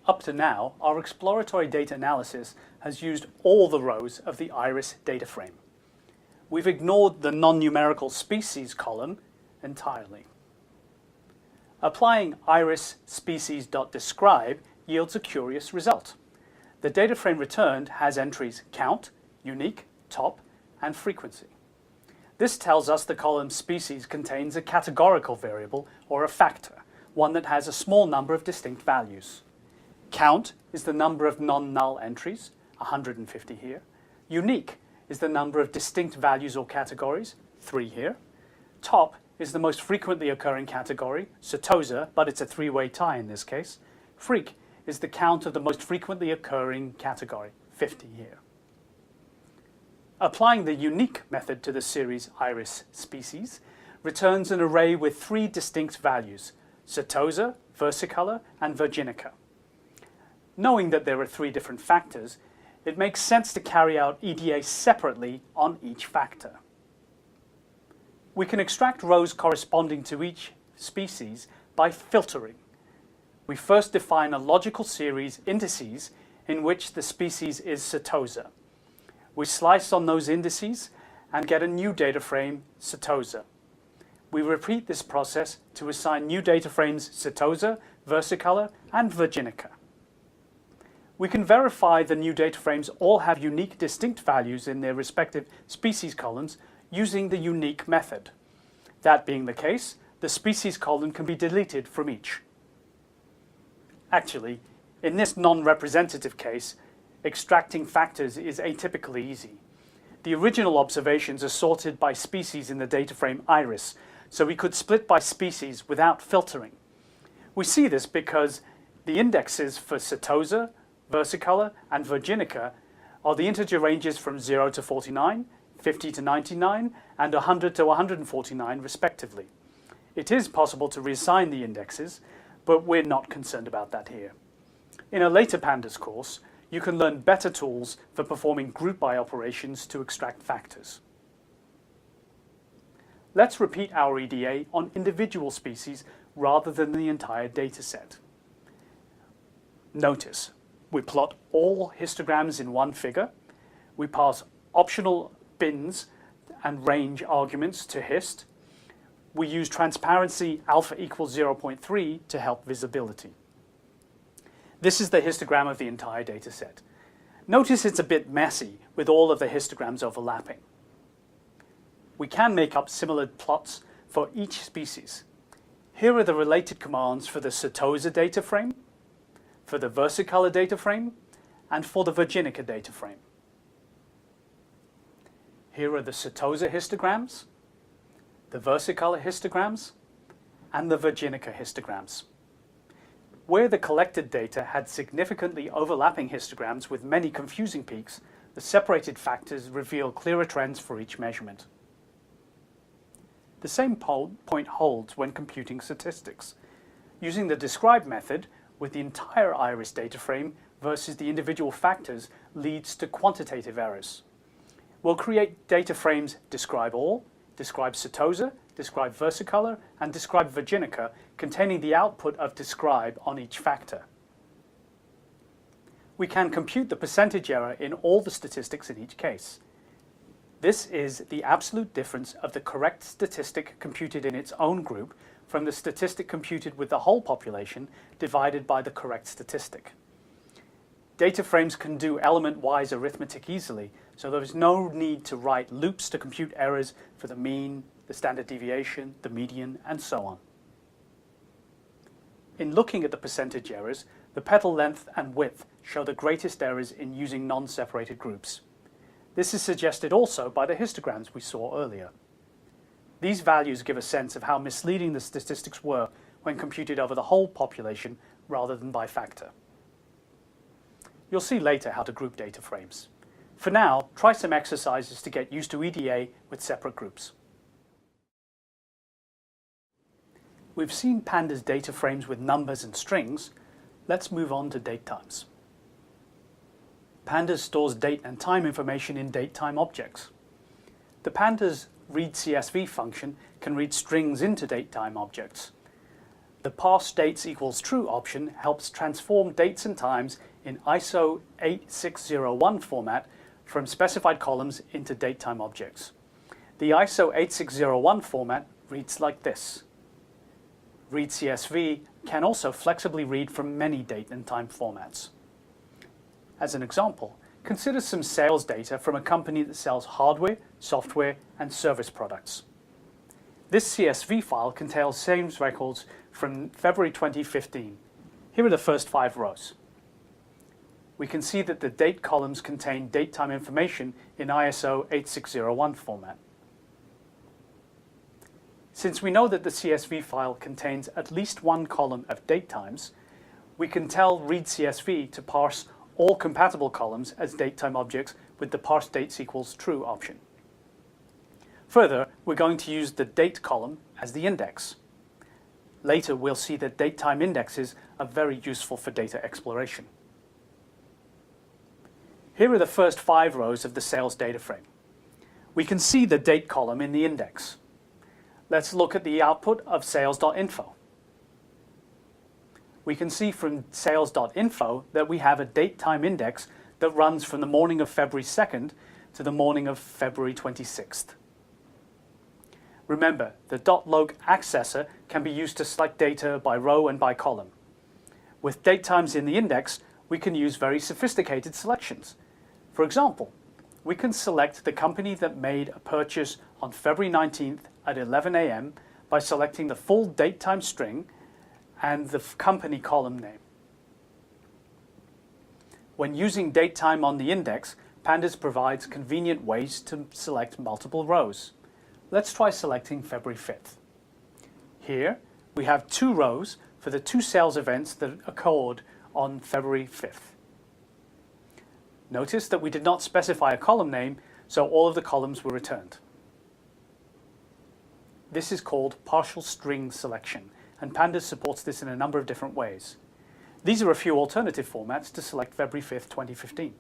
Up to now, our exploratory data analysis has used all the rows of the IRIS data frame. We've ignored the non-numerical species column entirely. Applying iris species.describe yields a curious result. The data frame returned has entries count, unique, top, and frequency. This tells us the column species contains a categorical variable or a factor, one that has a small number of distinct values. Count is the number of non-null entries, 150 here. Unique is the number of distinct values or categories, 3 here. Top is the most frequently occurring category, Setosa, but it's a three-way tie in this case. Freak is the count of the most frequently occurring category, 50 here. Applying the unique method to the series iris species returns an array with 3 distinct values, Setosa, versicolor, and virginica. Knowing that there are 3 different factors, it makes sense to carry out EDA separately on each factor. We can extract rows corresponding to each species by filtering. We first define a logical series indices in which the species is Setosa. We slice on those indices and get a new data frame, Setosa. We repeat this process to assign new data frames Setosa, versicolor, and virginica. We can verify the new data frames all have unique distinct values in their respective species columns using the unique method. That being the case, the species column can be deleted from each. Actually, in this non-representative case, extracting factors is atypically easy. The original observations are sorted by species in the data frame iris, so we could split by species without filtering. We see this because the indexes for Setosa, versicolor, and virginica are the integer ranges from 0 to 49, 50 to 99, and 100 to 149 respectively. It is possible to reassign the indexes, but we're not concerned about that here. In a later Pandas course, you can learn better tools for performing group by operations to extract factors. Let's repeat our EDA on individual species rather than the entire data set. Notice, we plot all histograms in one figure. We pass optional bins and range arguments to hist. We use transparency alpha equals 0.3 to help visibility. This is the histogram of the entire data set. Notice it's a bit messy with all of the histograms overlapping. We can make up similar plots for each species. Here are the related commands for the Setosa data frame, for the versicolor data frame, and for the virginica data frame. Here are the Setosa histograms, the versicolor histograms, and the virginica histograms. Where the collected data had significantly overlapping histograms with many confusing peaks, the separated factors reveal clearer trends for each measurement. The same point holds when computing statistics. Using the describe method with the entire iris data frame versus the individual factors leads to quantitative errors. We'll create data frames describe all, describe Setosa, describe versicolor, and describe virginica containing the output of describe on each factor. We can compute the percentage error in all the statistics in each case. This is the absolute difference of the correct statistic computed in its own group from the statistic computed with the whole population divided by the correct statistic. Data frames can do element-wise arithmetic easily, so there is no need to write loops to compute errors for the mean, the standard deviation, the median, and so on. In looking at the percentage errors, the petal length and width show the greatest errors in using non-separated groups. This is suggested also by the histograms we saw earlier. These values give a sense of how misleading the statistics were when computed over the whole population rather than by factor. You'll see later how to group data frames. For now, try some exercises to get used to EDA with separate groups. We've seen Pandas data frames with numbers and strings. Let's move on to datetimes. Pandas stores date and time information in datetime objects. The Pandas read CSV function can read strings into datetime objects. The parse dates equals true option helps transform dates and times in ISO 8601 format from specified columns into datetime objects. The ISO 8601 format reads like this. Read CSV can also flexibly read from many date and time formats. As an example, consider some sales data from a company that sells hardware, software, and service products. This CSV file contains sales records from February 2015. Here are the first 5 rows. We can see that the date columns contain date-time information in ISO 8601 format. Since we know that the CSV file contains at least one column of date times, we can tell read CSV to parse all compatible columns as datetime objects with the parse dates equals true option. Further, we're going to use the date column as the index. Later, we'll see that datetime indexes are very useful for data exploration. Here are the first 5 rows of the sales data frame. We can see the date column in the index. Let's look at the output of sales.info. We can see from sales.info that we have a date-time index that runs from the morning of February 2nd to the morning of February 26th. Remember, the .log accessor can be used to select data by row and by column. With date times in the index, we can use very sophisticated selections. For example, we can select the company that made a purchase on February 19th at 11 a.m. by selecting the full date-time string and the company column name. When using date-time on the index, Pandas provides convenient ways to select multiple rows. Let's try selecting February 5th. Here, we have 2 rows for the 2 sales events that occurred on February 5th. Notice that we did not specify a column name, so all of the columns were returned. This is called partial string selection, and Pandas supports this in a number of different ways. These are a few alternative formats to select February 5th, 2015.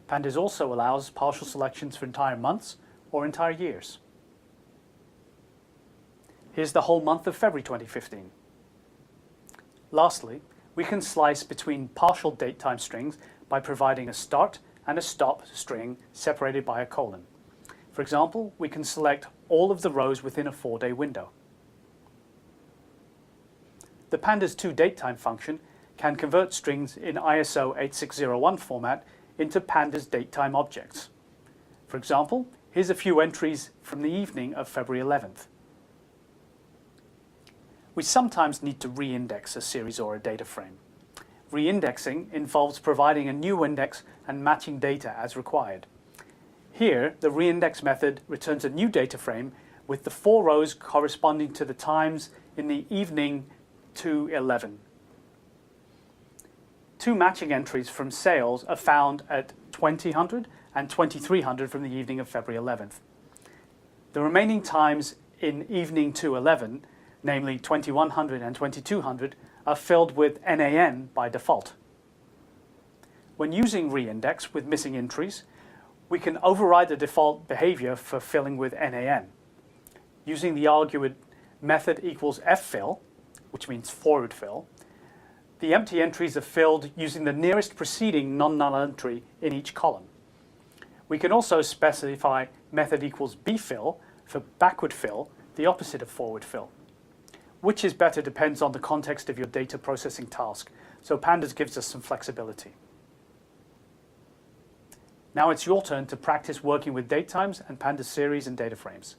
Pandas also allows partial selections for entire months or entire years. Here's the whole month of February 2015. Lastly, we can slice between partial date-time strings by providing a start and a stop string separated by a colon. For example, we can select all of the rows within a 4-day window. The Pandas toDatetime function can convert strings in ISO 8601 format into Pandas datetime objects. For example, here's a few entries from the evening of February 11th. We sometimes need to re-index a series or a data frame. Re-indexing involves providing a new index and matching data as required. Here, the re-index method returns a new data frame with the 4 rows corresponding to the times in the evening to 11. 2 matching entries from sales are found at 2000 and 2300 from the evening of February 11th. The remaining times in evening to 11, namely 2100 and 2200, are filled with NaN by default. When using re-index with missing entries, we can override the default behavior for filling with NaN. Using the argument method equals ffill, which means forward fill, the empty entries are filled using the nearest preceding non-null entry in each column. We can also specify method equals bfill for backward fill, the opposite of forward fill. Which is better depends on the context of your data processing task, so Pandas gives us some flexibility. Now it's your turn to practice working with date times and Pandas series and data frames.